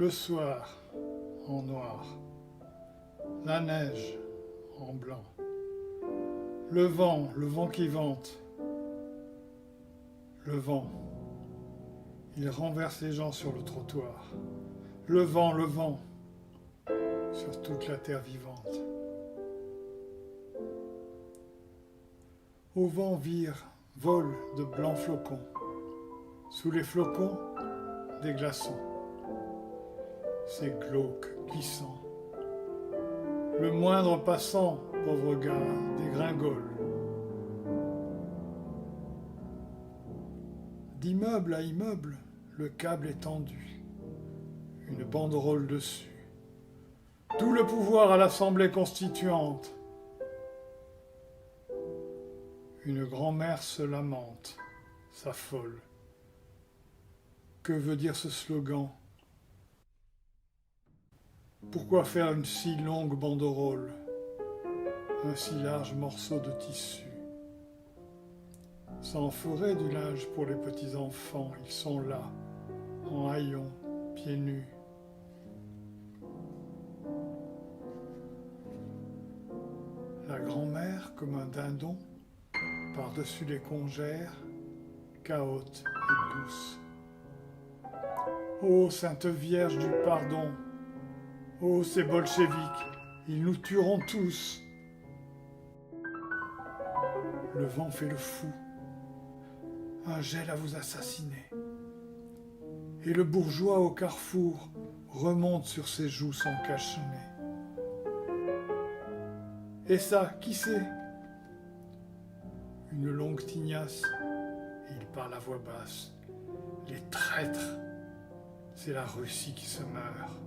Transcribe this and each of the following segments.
Le soir, en noir. La neige, en blanc. Le vent qui vente. Le vent, il renverse les gens sur le trottoir. Le vent, sur toute la terre vivante. Au vent volent de blancs flocons. Sous les flocons, des glaçons. C'est glauque, glissant. Le moindre passant, pauvre gars, dégringole. D'immeuble à immeuble, le câble est tendu. Une banderole dessus. Tout le pouvoir à l'Assemblée constituante. Une grand-mère se lamente, s'affole. Que veut dire ce slogan? Pourquoi faire une si longue banderole? Un si large morceau de tissu? Ça en ferait du linge pour les petits enfants, ils sont là, en haillons, pieds nus. La grand-mère, comme un dindon, par-dessus les congères, cahote et douce. Ô Sainte Vierge du pardon, ô ces bolcheviks, ils nous tueront tous. Le vent fait le fou, un gel à vous assassiner. Et le bourgeois au carrefour remonte sur ses joues sans cache-nez. Et ça, qui c'est? Une longue tignasse, et il parle à voix basse. Les traîtres, c'est la Russie qui se meurt.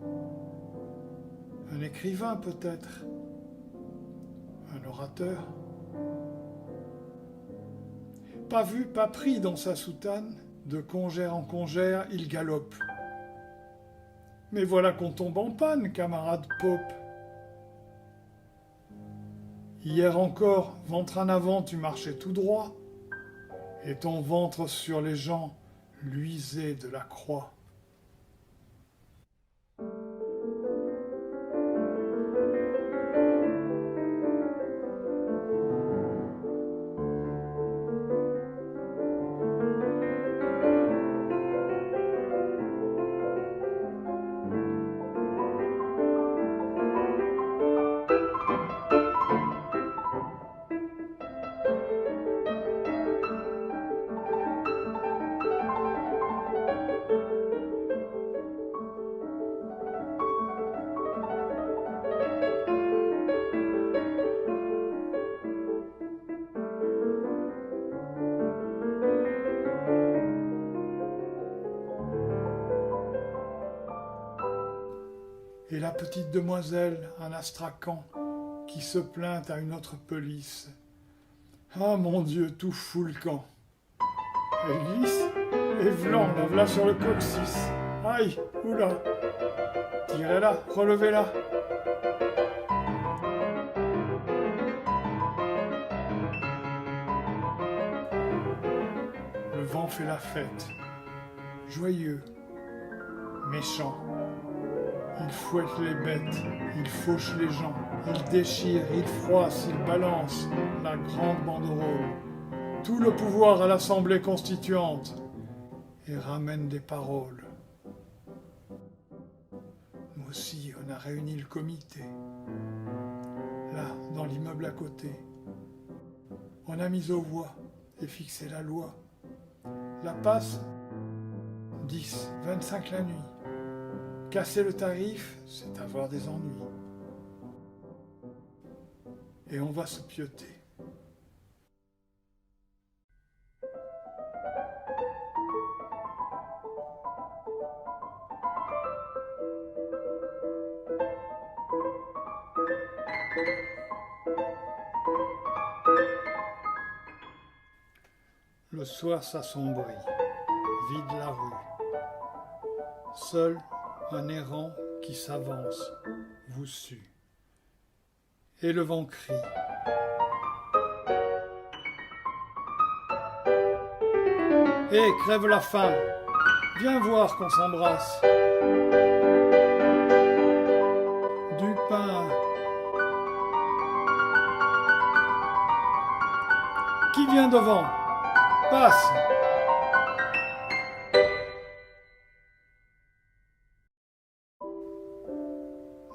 Un écrivain peut-être, un orateur. Pas vu, pas pris dans sa soutane, de congère en congère, il galope. Mais voilà qu'on tombe en panne, camarade Pope. Hier encore, ventre en avant, tu marchais tout droit, et ton ventre sur les gens luisait de la croix. Et la petite demoiselle, un astrakhan, qui se plaint à une autre pelisse. Ah mon Dieu, tout fout le camp. Elle glisse, et v'lan, la v'là sur le coccyx. Aïe, oula, tirez-la, relevez-la. Le vent fait la fête, joyeux, méchant. Il fouette les bêtes, il fauche les gens, il déchire, il froisse, il balance la grande banderole. Tout le pouvoir à l'Assemblée constituante et ramène des paroles. Nous aussi, on a réuni le comité. Là, dans l'immeuble à côté, on a mis aux voix et fixé la loi. La passe, 10, 25 la nuit. Casser le tarif, c'est avoir des ennuis. Et on va se pieuter. Le soir s'assombrit, vide la rue. Seul un errant qui s'avance, vous sue. Et le vent crie. Hé, crève la faim, viens voir qu'on s'embrasse. Qui vient devant? Passe!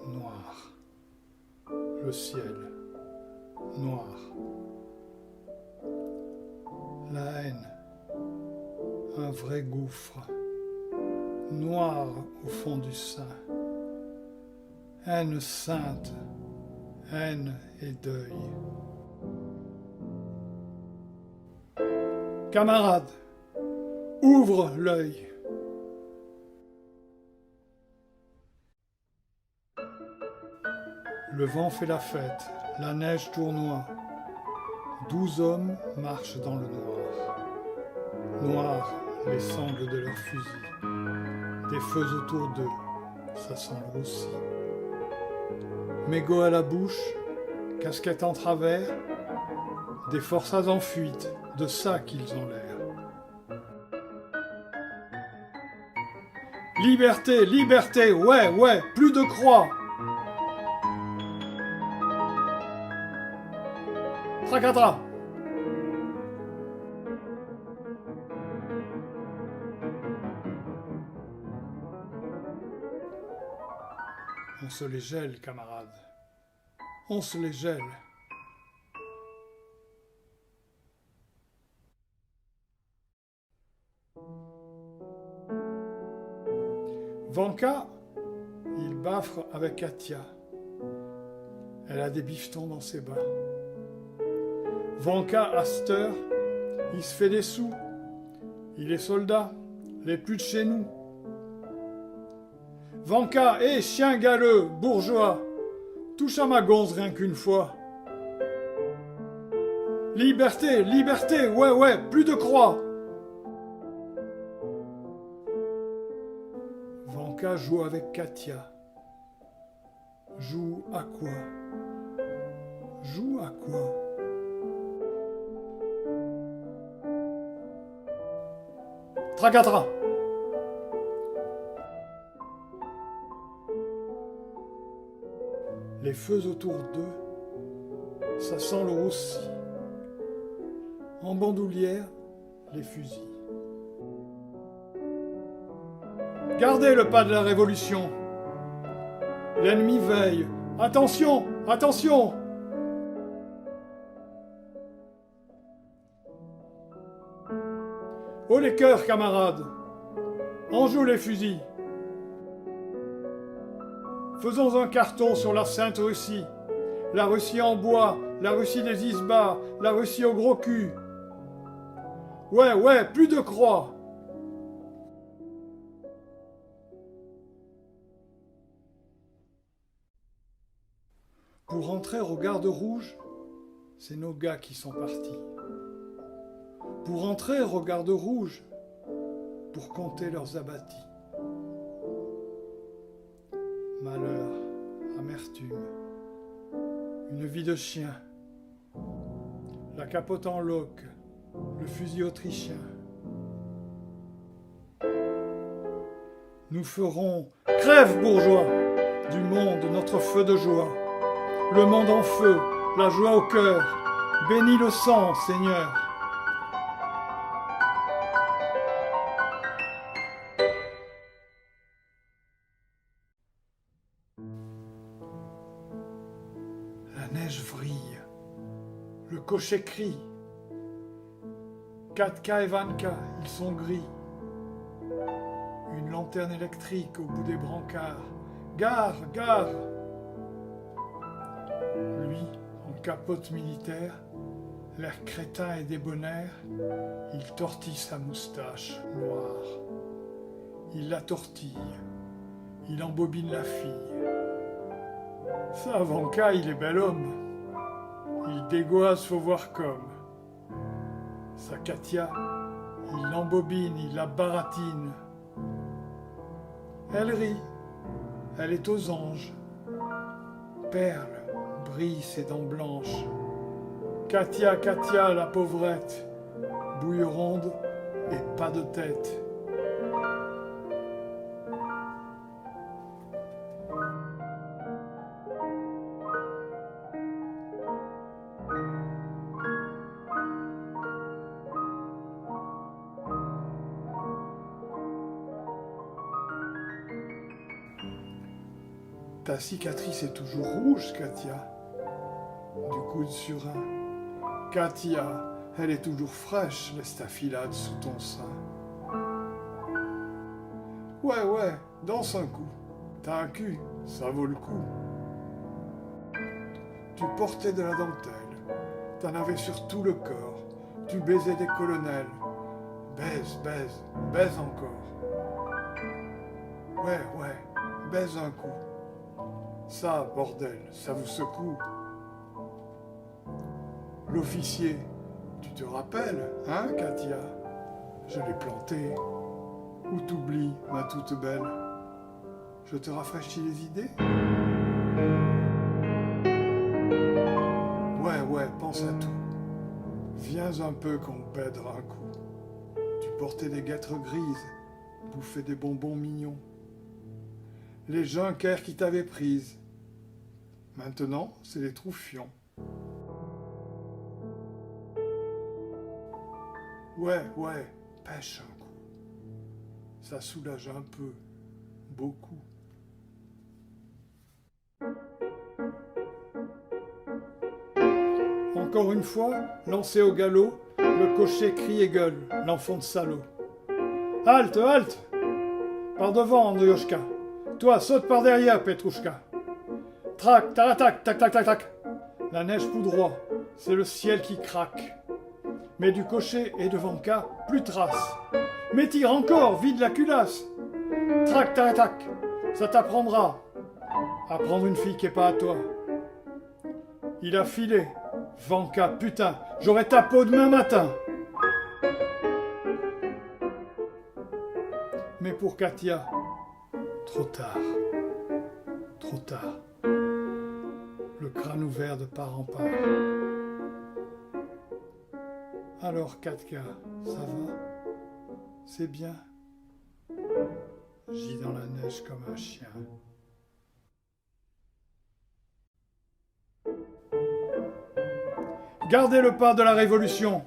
Noir. Le ciel. Noir. La haine. Un vrai gouffre. Noir au fond du sein. Haine sainte. Haine et deuil. Camarade, ouvre l'œil. Le vent fait la fête, la neige tournoie. 12 hommes marchent dans le noir. Noir les sangles de leurs fusils. Des feux autour d'eux, ça sent le roussi. Mégots à la bouche, casquette en travers. Des forçats en fuite, de ça qu'ils ont l'air. Liberté, liberté, ouais, ouais, plus de croix. Tracatra. On se les gèle, camarades. On se les gèle. Vanka, il baffre avec Katia. Elle a des bifetons dans ses bas. Vanka, à cette heure, il se fait des sous. Il est soldat, les plus de chez nous. Vanka, hé, chien galeux, bourgeois, touche à ma gonze rien qu'une fois. Liberté, liberté, ouais, ouais, plus de croix. Vanka joue avec Katia. Joue à quoi? Joue à quoi? Tracatra. Les feux autour d'eux, ça sent le roussi. En bandoulière, les fusils. Gardez le pas de la révolution. L'ennemi veille. Attention, attention! Haut les cœurs, camarades! En joue les fusils! Faisons un carton sur la Sainte Russie. La Russie en bois, la Russie des isbas, la Russie au gros cul. Ouais, ouais, plus de croix! Pour rentrer au garde rouge, c'est nos gars qui sont partis. Pour rentrer au garde rouge, pour compter leurs abattis. Malheur, amertume, une vie de chien, la capote en loque, le fusil autrichien. Nous ferons, crève bourgeois, du monde notre feu de joie. Le monde en feu, la joie au cœur, bénis le sang, Seigneur. La neige vrille, le cocher crie. 4K et Vanka, ils sont gris. Une lanterne électrique au bout des brancards. Gare, gare! Lui, en capote militaire, l'air crétin et débonnaire, il tortille sa moustache noire. Il la tortille, il embobine la fille. Ça, Vanka, il est bel homme. Il dégoise, faut voir comme. Sa Katia, il l'embobine, il la baratine. Elle rit, elle est aux anges. Perle, brille ses dents blanches. Katia, Katia, la pauvrette, bouille ronde et pas de tête. Ta cicatrice est toujours rouge, Katia. Du coude sur un. Katia, elle est toujours fraîche, la staphylade sous ton sein. Ouais, danse un coup. T'as un cul, ça vaut le coup. Tu portais de la dentelle, t'en avais sur tout le corps. Tu baisais des colonels. Baise encore. Ouais, baise un coup. Ça, bordel, ça vous secoue. L'officier, tu te rappelles, hein, Katia? Je l'ai planté. Ou t'oublies, ma toute belle? Je te rafraîchis les idées? Ouais, pense à tout. Viens un peu qu'on pèdera un coup. Tu portais des guêtres grises, bouffais des bonbons mignons. Les junquers qui t'avaient prise. Maintenant, c'est les troufions. Ouais, pêche un coup. Ça soulage un peu, beaucoup. Encore une fois, lancé au galop, le cocher crie et gueule, l'enfant de salaud. Halte! Par devant, Andrioshka. Toi, saute par derrière, Petrouchka. Trac, taratac, tac. La neige poudroie, c'est le ciel qui craque. Mais du cocher et de Vanka, plus trace. Mais tire encore, vide la culasse. Trac, taratac, ça t'apprendra à prendre une fille qui est pas à toi. Il a filé. Vanka, putain, j'aurai ta peau demain matin. Mais pour Katia, trop tard. Le crâne ouvert de part en part. Alors Katia, ça va? C'est bien? Gis dans la neige comme un chien. Gardez le pas de la révolution.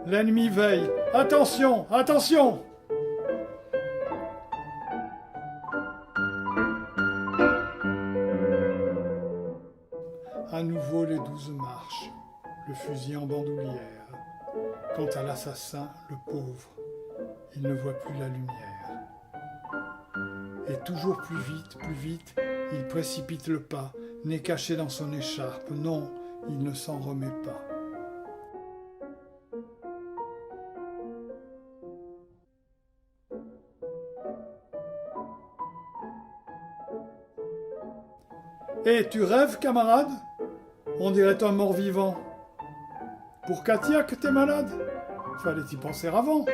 L'ennemi veille. Attention! À nouveau les 12 marches, le fusil en bandoulière. Quant à l'assassin, le pauvre, il ne voit plus la lumière. Et toujours plus vite, il précipite le pas, nez caché dans son écharpe. Non, il ne s'en remet pas. Eh, tu rêves, camarade? On dirait un mort-vivant. Pour Katia que t'es malade? Fallait y penser avant.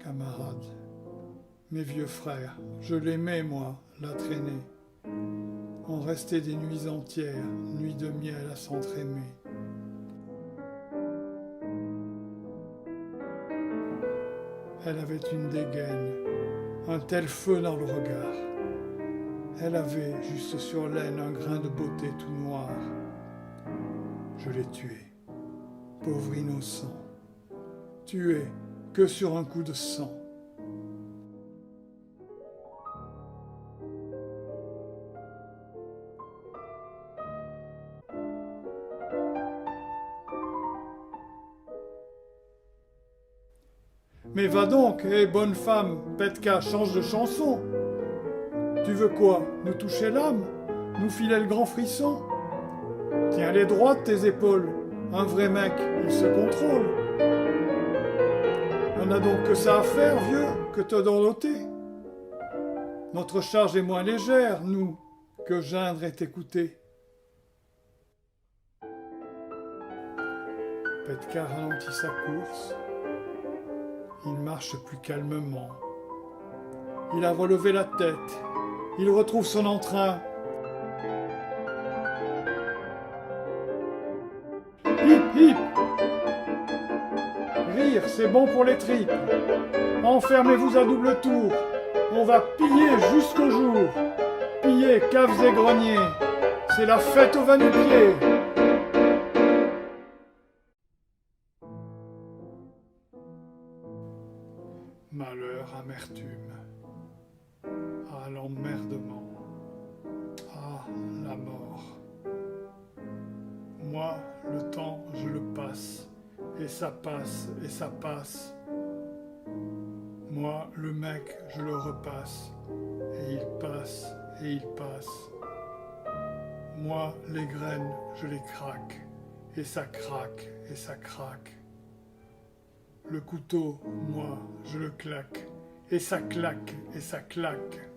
Camarade, mes vieux frères, je l'aimais, moi, la traîner. On restait des nuits entières, nuits de miel à s'entraimer. Elle avait une dégaine, un tel feu dans le regard. Elle avait, juste sur l'aine, un grain de beauté tout noir. Je l'ai tué, pauvre innocent, tué que sur un coup de sang. Mais va donc, bonne femme, Petka, change de chanson. Tu veux quoi? Nous toucher l'âme? Nous filer le grand frisson? Tiens-les droites tes épaules. Un vrai mec, il se contrôle. On n'a donc que ça à faire, vieux, que te dorloter. Notre charge est moins légère, nous, que geindre et t'écouter. Petka ralentit sa course. Il marche plus calmement. Il a relevé la tête. Il retrouve son entrain. Hip, hip! Rire, c'est bon pour les tripes. Enfermez-vous à double tour. On va piller jusqu'au jour. Piller caves et greniers. C'est la fête au va-nu-pieds. Malheur, amertume, à l'emmerdement, à la mort. Moi, le temps, je le passe, et ça passe, et ça passe. Moi, le mec, je le repasse, et il passe, et il passe. Moi, les graines, je les craque, et ça craque, et ça craque. Le couteau, moi, je le claque, et ça claque, et ça claque.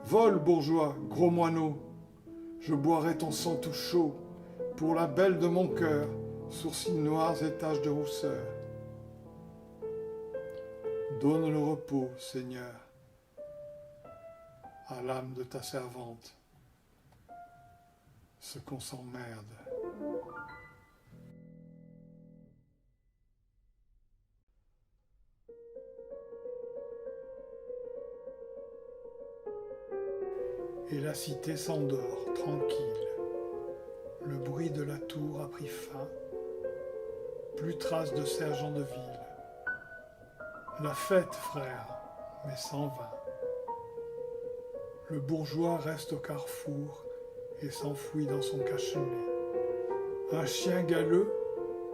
Vole, bourgeois, gros moineau, je boirai ton sang tout chaud, pour la belle de mon cœur, sourcils noirs et taches de rousseur. Donne le repos, Seigneur, à l'âme de ta servante, ce qu'on s'emmerde. Et la cité s'endort, tranquille. Le bruit de la tour a pris fin. Plus trace de sergent de ville. La fête, frère, mais sans vin. Le bourgeois reste au carrefour et s'enfouit dans son cache-nez. Un chien galeux,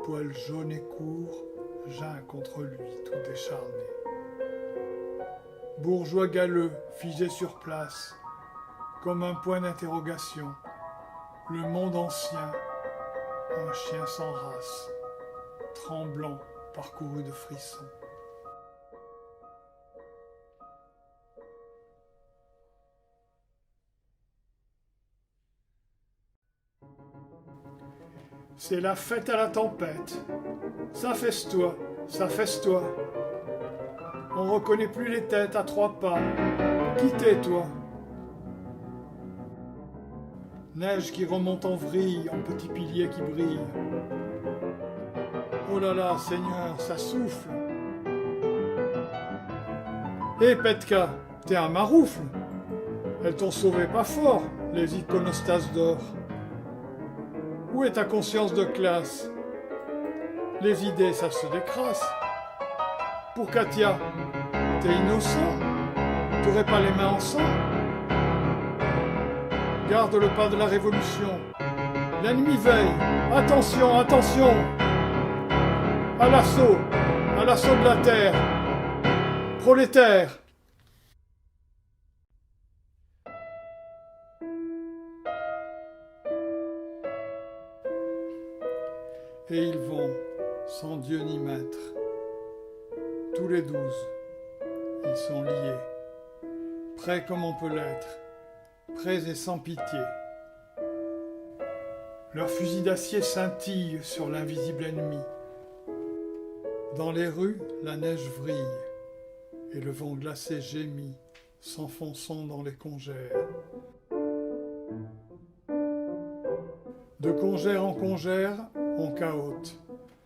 poil jaune et court, geint contre lui, tout décharné. Bourgeois galeux, figé sur place, comme un point d'interrogation, le monde ancien, un chien sans race, tremblant, parcouru de frissons. C'est la fête à la tempête. Ça fesse-toi, ça fesse-toi. On reconnaît plus les têtes à 3 pas. Qui t'es, toi? Neige qui remonte en vrille, en petits piliers qui brillent. Oh là là, Seigneur, ça souffle. Hé, Petka, t'es un maroufle. Elles t'ont sauvé pas fort, les iconostases d'or. Où est ta conscience de classe? Les idées, ça se décrasse. Pour Katia, t'es innocent? T'aurais pas les mains en sang? Garde le pas de la révolution. L'ennemi veille. Attention, attention! À l'assaut de la terre. Prolétaires! Et ils vont, sans Dieu ni maître. Tous les 12, ils sont liés, prêts comme on peut l'être, prêts et sans pitié. Leurs fusils d'acier scintillent sur l'invisible ennemi. Dans les rues, la neige vrille, et le vent glacé gémit, s'enfonçant dans les congères. De congère en congère, on cahote,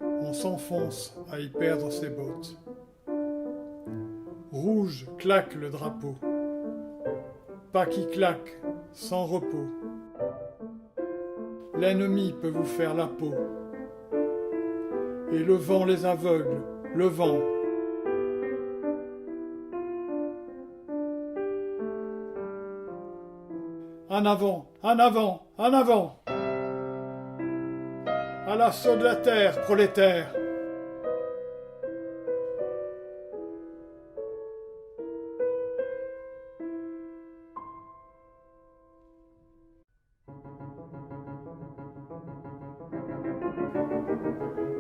on s'enfonce à y perdre ses bottes. Rouge claque le drapeau, pas qui claque, sans repos. L'ennemi peut vous faire la peau, et le vent les aveugle, le vent. En avant, en avant, en avant! À l'assaut de la terre, prolétaires!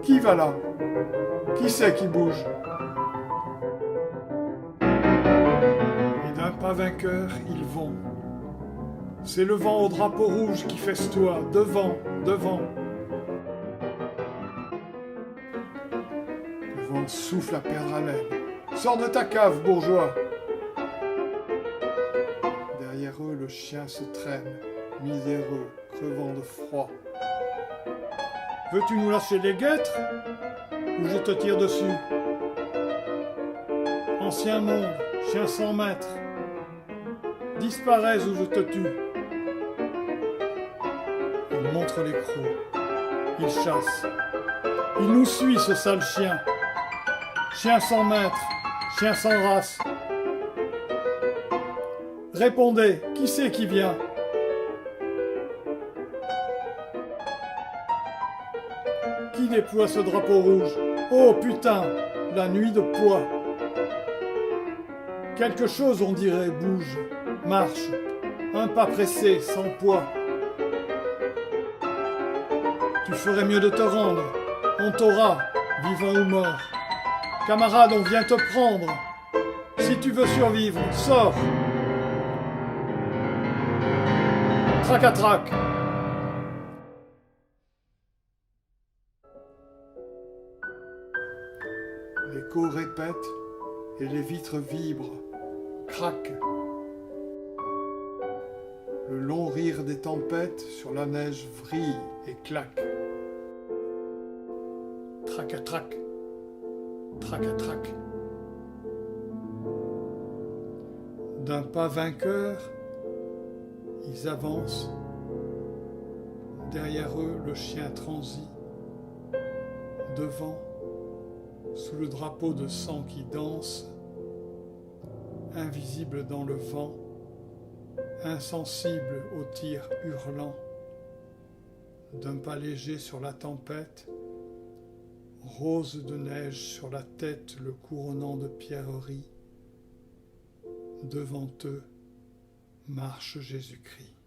Qui va là? Qui c'est qui bouge? Et d'un pas vainqueur, ils vont. C'est le vent au drapeau rouge qui festoie, devant, devant. Le vent souffle à perdre haleine. Sors de ta cave, bourgeois! Derrière eux, le chien se traîne, miséreux, crevant de froid. Veux-tu nous lâcher les guêtres? Ou je te tire dessus? Ancien monde, chien sans maître, disparais ou je te tue. Il montre les crocs, il chasse, il nous suit ce sale chien. Chien sans maître, chien sans race. Répondez, qui c'est qui vient? Qui déploie ce drapeau rouge? Oh putain, la nuit de poids. Quelque chose, on dirait, bouge, marche, un pas pressé, sans poids. Tu ferais mieux de te rendre, on t'aura, vivant ou mort. Camarade, on vient te prendre. Si tu veux survivre, sors. Trac à trac. L'écho répète et les vitres vibrent, craquent. Le long rire des tempêtes sur la neige vrille et claque. Trac à trac. Trac à trac. D'un pas vainqueur, ils avancent. Derrière eux, le chien transit. Devant, sous le drapeau de sang qui danse, invisible dans le vent, insensible aux tirs hurlants, d'un pas léger sur la tempête, rose de neige sur la tête le couronnant de pierreries, devant eux marche Jésus-Christ.